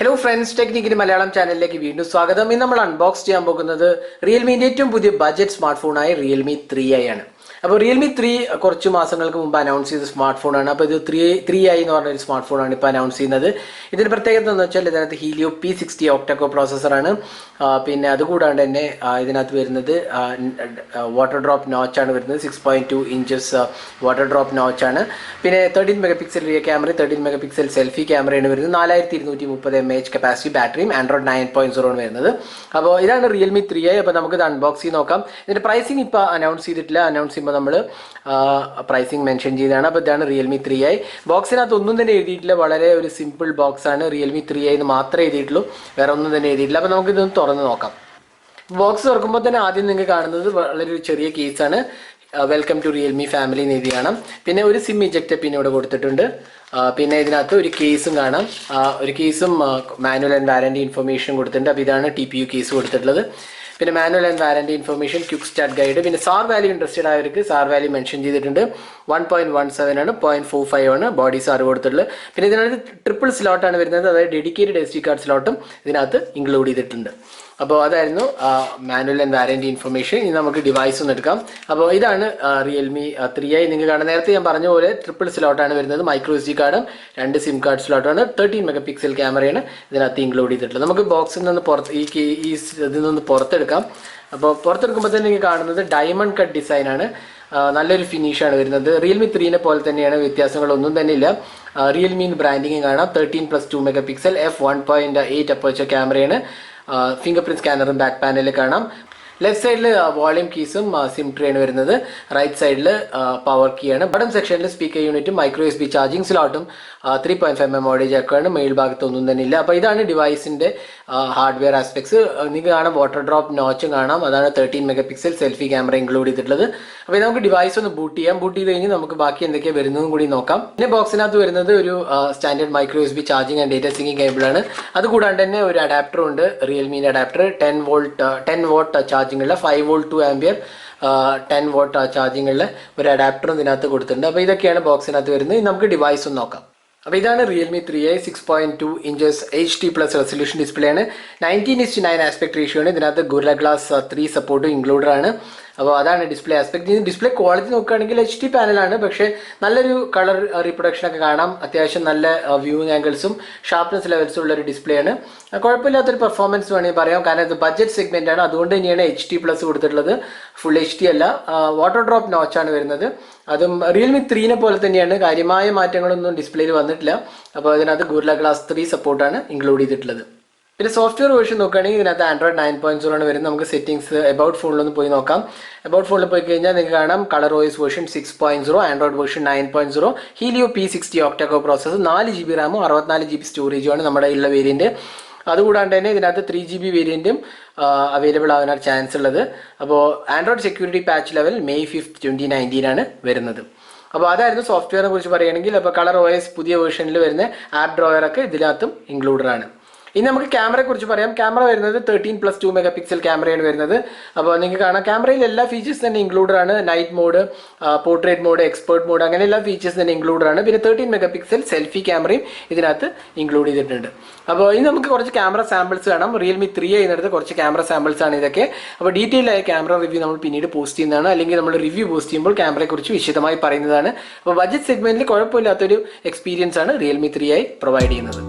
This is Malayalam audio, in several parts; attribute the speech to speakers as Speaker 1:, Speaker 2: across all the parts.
Speaker 1: Hello friends, Technically Malayalam channel like video swagatham. In നമ്മൾ അൺബോക്സ് ചെയ്യാൻ പോകുന്നത് റിയൽമിന്റെ ഏറ്റവും പുതിയ ബഡ്ജറ്റ് സ്മാർട്ട് ഫോണായ റിയൽമി 3i ആണ്. അപ്പോൾ റിയൽമി 3 കുറച്ച് മാസങ്ങൾക്ക് മുമ്പ് അനൗൺസ് ചെയ്ത സ്മാർട്ട് ഫോണാണ്. അപ്പോൾ ഇത് 3i എന്ന് പറഞ്ഞ ഒരു സ്മാർട്ട് ഫോണാണ് ഇപ്പോൾ അനൗൺസ് ചെയ്യുന്നത്. ഇതിന്റെ പ്രത്യേകത എന്ന് വെച്ചാൽ ഇതിനകത്ത് ഹീലിയോ P60 ഒക്ടാകോ പ്രോസസ്സറാണ്. പിന്നെ അതുകൂടാണ്ട് തന്നെ ഇതിനകത്ത് വരുന്നത് വാട്ടർ ഡ്രോപ്പ് നോച്ച് ആണ് വരുന്നത്. 6.2 ഇഞ്ചസ് വാട്ടർ ഡ്രോപ്പ് നോച്ച് ആണ്. പിന്നെ 13 megapixel rear camera, 13 megapixel selfie ക്യാമറയാണ് വരുന്നത്. 4230 mAh കപ്പാസിറ്റി ബാറ്ററിയും ആൻഡ്രോയിഡ് 9.0 ആണ് വരുന്നത്. അപ്പോൾ ഇതാണ് റിയൽമി 3i. അപ്പോൾ നമുക്കിത് അൺബോക്സ് ചെയ്ത് നോക്കാം. ഇതിന്റെ പ്രൈസിങ് ഇപ്പോൾ അനൗൺസ് ചെയ്തിട്ടില്ല. അനൗൺസ് ചെയ്യുമ്പോൾ നമ്മൾ പ്രൈസിങ് മെൻഷൻ ചെയ്തതാണ്. അപ്പോൾ ഇതാണ് റിയൽമി 3i. ബോക്സിനകത്ത് ഒന്നും തന്നെ എഴുതിയിട്ടില്ല. വളരെ ഒരു സിമ്പിൾ ബോക്സ് ആണ്. റിയൽമി 3i എന്ന് മാത്രമേ എഴുതിയിട്ടുള്ളൂ, വേറെ ഒന്നും തന്നെ എഴുതിയിട്ടില്ല. അപ്പോൾ നമുക്കിതൊന്ന് തുറന്ന് നോക്കാം. ബോക്സ് തുറക്കുമ്പോൾ തന്നെ ആദ്യം നിങ്ങൾക്ക് കാണുന്നത് വളരെ ഒരു ചെറിയ കേസാണ്. വെൽക്കം ടു റിയൽമി ഫാമിലി എന്ന് എഴുതി കാണാം. പിന്നെ ഒരു സിം ഇജക്റ്റ് പിൻ ഇവിടെ കൊടുത്തിട്ടുണ്ട്. പിന്നെ ഇതിനകത്ത് ഒരു കേസും കാണാം. ഒരു കേസും മാനുവൽ ആൻഡ് വാറന്റി ഇൻഫർമേഷൻ കൊടുത്തിട്ടുണ്ട്. അപ്പോൾ ഇതാണ് TPU കേസ് കൊടുത്തിട്ടുള്ളത്. പിന്നെ manual and warranty information, quick start guide, പിന്നെ സാർ വാല്യൂ ഇൻട്രസ്റ്റഡ് ആയവർക്ക് സാർ വാല്യൂ മെൻഷൻ ചെയ്തിട്ടുണ്ട്. 1.17 ആണ്, 0.45 ആണ് ബോഡി സാർ കൊടുത്തിട്ടുള്ളത്. പിന്നെ ഇതിനകത്ത് ട്രിപ്പിൾ സ്ലോട്ടാണ് വരുന്നത്, അതായത് ഡെഡിക്കേറ്റഡ് SD കാർഡ് സ്ലോട്ടും ഇതിനകത്ത് ഇൻക്ലൂഡ് ചെയ്തിട്ടുണ്ട്. അപ്പോൾ അതായിരുന്നു മാനുവൽ ആൻഡ് വാറന്റി ഇൻഫർമേഷൻ. ഇനി നമുക്ക് ഡിവൈസ് ഒന്ന് എടുക്കാം. അപ്പോൾ ഇതാണ് റിയൽമി 3i. നിങ്ങൾക്ക് കാണാം, നേരത്തെ ഞാൻ പറഞ്ഞ പോലെ ട്രിപ്പിൾ സ്ലോട്ടാണ് വരുന്നത്. മൈക്രോ SD കാർഡും 2 സിം കാർഡ് സ്ലോട്ടാണ്. 13 മെഗാപിക്സൽ ക്യാമറയാണ് ഇതിനകത്ത് ഇൻക്ലൂഡ് ചെയ്തിട്ടുള്ളത്. നമുക്ക് ബോക്സിൽ നിന്ന് ഇതിൽ നിന്ന് പുറത്തെടുക്കാം. അപ്പോൾ പുറത്തെടുക്കുമ്പോൾ തന്നെ നിങ്ങൾക്ക് കാണുന്നത് ഡയമണ്ട് കട്ട് ഡിസൈനാണ്. നല്ലൊരു ഫിനിഷാണ് വരുന്നത്. റിയൽമി 3നെ പോലെ തന്നെയാണ്, വ്യത്യാസങ്ങളൊന്നും തന്നെ ഇല്ല. റിയൽമി ബ്രാൻഡിങ് കാണാം. 13+2 മെഗാപിക്സൽ f1.8 അപ്പർച്ചർ ക്യാമറയാണ്. ഫിംഗർ പ്രിന്റ് സ്കാനറും ബാക്ക് പാനലിൽ കാണാം. ലെഫ്റ്റ് സൈഡിൽ വോളിയം കീസും സിം ട്രേയാണ് വരുന്നത്. റൈറ്റ് സൈഡിൽ പവർ കീ ആണ്. ബട്ടൺ സെക്ഷനിൽ സ്പീക്കർ യൂണിറ്റും മൈക്രോ USB ചാർജിങ് സ്ലോട്ടും 3.5mm ഓഡിയോ ജാക്കാണ്. മെയിൽ ഭാഗത്ത് ഒന്നും തന്നെ ഇല്ല. അപ്പോൾ ഇതാണ് ഡിവൈസിന്റെ ഹാർഡ്വെയർ ആസ്പെക്ട്സ്. നിങ്ങൾക്ക് കാണാം വാട്ടർ ഡ്രോപ്പ് നോച്ചും കാണാം. അതാണ് 13 മെഗാപിക്സൽ സെൽഫി ക്യാമറ ഇൻക്ലൂഡ് ചെയ്തിട്ടുള്ളത്. അപ്പോൾ നമുക്ക് ഡിവൈസ് ഒന്ന് ബൂട്ട് ചെയ്യാം. ബൂട്ട് ചെയ്ത് കഴിഞ്ഞ് നമുക്ക് ബാക്കി എന്തൊക്കെയാണ് വരുന്നതും കൂടി നോക്കാം. പിന്നെ ബോക്സിനകത്ത് വരുന്നത് ഒരു standard micro USB charging and data syncing കേബിളാണ്. അതുകൂടാണ്ട് തന്നെ ഒരു അഡാപ്റ്ററും ഉണ്ട്. റിയൽമിന്റെ അഡാപ്റ്റർ 10 വാട്ട് ചാർജിങ്ങുള്ള 5 വോൾട്ട് 2 ആംപിയർ 10 വാട്ട് ചാർജിങ്ങുള്ള ഒരു അഡാപ്റ്ററും ഇതിനകത്ത് കൊടുത്തിട്ടുണ്ട്. അപ്പോൾ ഇതൊക്കെയാണ് ബോക്സിനകത്ത് വരുന്നത്. നമുക്ക് ഡിവൈസ് ഒന്ന് നോക്കാം. അപ്പോൾ ഇതാണ് Realme 3i. 6.2 inches HD+ resolution display ആണ്. 19:9 ആസ്പെക്ട് റേഷ്യോ ആണ്. ഇതിനകത്ത് ഗൊറില്ല ഗ്ലാസ് 3 സപ്പോർട്ടും ഇൻക്ലൂഡഡ് ആണ്. അപ്പോൾ അതാണ് ഡിസ്പ്ലേ ആസ്പെക്ട്. ഡിസ്പ്ലേ ക്വാളിറ്റി നോക്കുകയാണെങ്കിൽ HD പാനലാണ്, പക്ഷേ നല്ലൊരു കളർ റീപ്രൊഡക്ഷൻ ഒക്കെ കാണാം. അത്യാവശ്യം നല്ല വ്യൂയിങ് ആംഗിൾസും ഷാർപ്നെസ് ലെവൽസും ഉള്ള ഒരു ഡിസ്പ്ലേ ആണ്. കുഴപ്പമില്ലാത്തൊരു പെർഫോമൻസ് വേണമെങ്കിൽ പറയാം. കാരണം ഇത് ബഡ്ജറ്റ് സെഗ്മെന്റ് ആണ്, അതുകൊണ്ട് തന്നെയാണ് HD+ കൊടുത്തിട്ടുള്ളത്. ഫുൾ HD അല്ല. വാട്ടർ ഡ്രോപ്പ് നോച്ചാണ് വരുന്നത്. അതും റിയൽമി 3നെ പോലെ തന്നെയാണ്. കാര്യമായ മാറ്റങ്ങളൊന്നും ഡിസ്പ്ലേയിൽ വന്നിട്ടില്ല. അപ്പോൾ അതിനകത്ത് ഗൊറില്ല ഗ്ലാസ് 3 സപ്പോർട്ടാണ് ഇൻക്ലൂഡ് ചെയ്തിട്ടുള്ളത്. പിന്നെ സോഫ്റ്റ്വെയർ വേർഷൻ നോക്കുകയാണെങ്കിൽ ഇതിനകത്ത് ആൻഡ്രോയിഡ് 9.0 ആണ് വരുന്നത്. നമുക്ക് സെറ്റിംഗ്സ് എബൌട്ട് ഫോണിലൊന്ന് പോയി നോക്കാം. എബൌട്ട് ഫോണിൽ പോയി കഴിഞ്ഞാൽ നിങ്ങൾക്ക് കാണാം colour OS version 6.0, Android version 9.0, Helio P60 octa core processor, 4GB റാമും 64GB സ്റ്റോറേജുമാണ് നമ്മുടെ ഉള്ള വേരിയൻറ്റ്. അതുകൂടാണ്ട് തന്നെ ഇതിനകത്ത് 3GB വേരിയൻറ്റും അവൈലബിൾ ആകാനാണ് ചാൻസ് ഉള്ളത്. അപ്പോൾ Android security patch level May 5th 2019 ആണ് വരുന്നത്. അപ്പോൾ അതായിരുന്നു സോഫ്റ്റ്വെയറിനെ കുറിച്ച് പറയുകയാണെങ്കിൽ. അപ്പോൾ കളർ OS പുതിയ വേർഷനിൽ വരുന്ന ആപ്പ് ഡ്രോയറൊക്കെ ഇതിനകത്തും ഇൻക്ലൂഡഡ് ആണ്. ഇനി നമുക്ക് ക്യാമറയെ കുറിച്ച് പറയാം. ക്യാമറ വരുന്നത് 13+2 മെഗാപിക്സൽ ക്യാമറയാണ് വരുന്നത്. അപ്പോൾ നിങ്ങൾക്ക് കാണാം ക്യാമറയിൽ എല്ലാ ഫീച്ചേഴ്സ് തന്നെ ഇൻക്ലൂഡഡ് ആണ്. Night mode, portrait mode, expert mode, അങ്ങനെ എല്ലാ ഫീച്ചേഴ്സ് തന്നെ ഇൻക്ലൂഡഡ് ആണ്. പിന്നെ 13 മെഗാപിക്സൽ സെൽഫി ക്യാമറയും ഇതിനകത്ത് ഇൻക്ലൂഡ് ചെയ്തിട്ടുണ്ട്. അപ്പോൾ ഇനി നമുക്ക് കുറച്ച് ക്യാമറ സാമ്പിൾസ് കാണാം. റിയൽമി 3i എന്നെടുത്ത് കുറച്ച് ക്യാമറ സാമ്പിൾസ് ആണ് ഇതൊക്കെ. അപ്പോൾ ഡീറ്റെയിൽ ആയ ക്യാമറ റിവ്യൂ നമ്മൾ പിന്നീട് പോസ്റ്റ് ചെയ്യുന്നതാണ്, അല്ലെങ്കിൽ നമ്മൾ റിവ്യൂ പോസ്റ്റ് ചെയ്യുമ്പോൾ ക്യാമറയെക്കുറിച്ച് വിശദമായി പറയുന്നതാണ്. അപ്പോൾ ബഡ്ജറ്റ് സെഗ്മെന്റിൽ കുഴപ്പമില്ലാത്തൊരു എക്സ്പീരിയൻസ് ആണ് റിയൽമി 3i പ്രൊവൈഡ് ചെയ്യുന്നത്.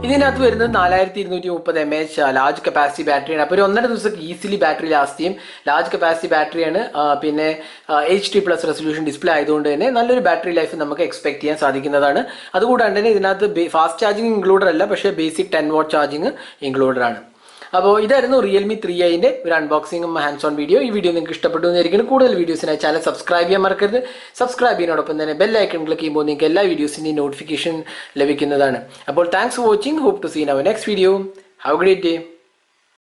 Speaker 1: ഇതിനകത്ത് വരുന്നത് 4230 mAh ലാർജ് കപ്പാസിറ്റി ബാറ്ററിയാണ്. അപ്പോൾ ഒരു 1.5 ദിവസം ഈസിലി ബാറ്ററി ലാസ്റ്റ് ചെയ്യും. ലാർജ് കപ്പാസിറ്റി ബാറ്ററിയാണ്. പിന്നെ HD+ റെസൊല്യൂഷൻ ഡിസ്പ്ലേ ആയതുകൊണ്ട് തന്നെ നല്ലൊരു ബാറ്ററി ലൈഫ് നമുക്ക് എക്സ്പെക്ട് ചെയ്യാൻ സാധിക്കുന്നതാണ്. അതുകൂടാണ്ട് തന്നെ ഇതിനകത്ത് ഫാസ്റ്റ് ചാർജിങ് ഇൻക്ലൂഡഡ് അല്ല, പക്ഷേ ബേസിക് 10 വാട്ട് ചാർജിങ് ഇൻക്ലൂഡഡ് ആണ്. അപ്പോൾ ഇതായിരുന്നു റിയൽമി 3iന്റെ ഒരു അൺബോക്സിംഗും ഹാൻഡ്സ് ഓൺ വീഡിയോ. ഈ വീഡിയോ നിങ്ങൾക്ക് ഇഷ്ടപ്പെട്ടു എന്നായിരിക്കും. കൂടുതൽ വീഡിയോസിനായി ചാനൽ സബ്സ്ക്രൈബ് ചെയ്യാൻ മറക്കരുത്. സബ്സ്ക്രൈബ് ചെയ്യുന്നതോടൊപ്പം തന്നെ ബെൽ ഐക്കൺ ക്ലിക്ക് ചെയ്യുമ്പോൾ നിങ്ങൾക്ക് എല്ലാ വീഡിയോസിൻ്റെയും നോട്ടിഫിക്കേഷൻ ലഭിക്കുന്നതാണ്. അപ്പോൾ thanks for watching. Hope to see in our next video. Have a great day.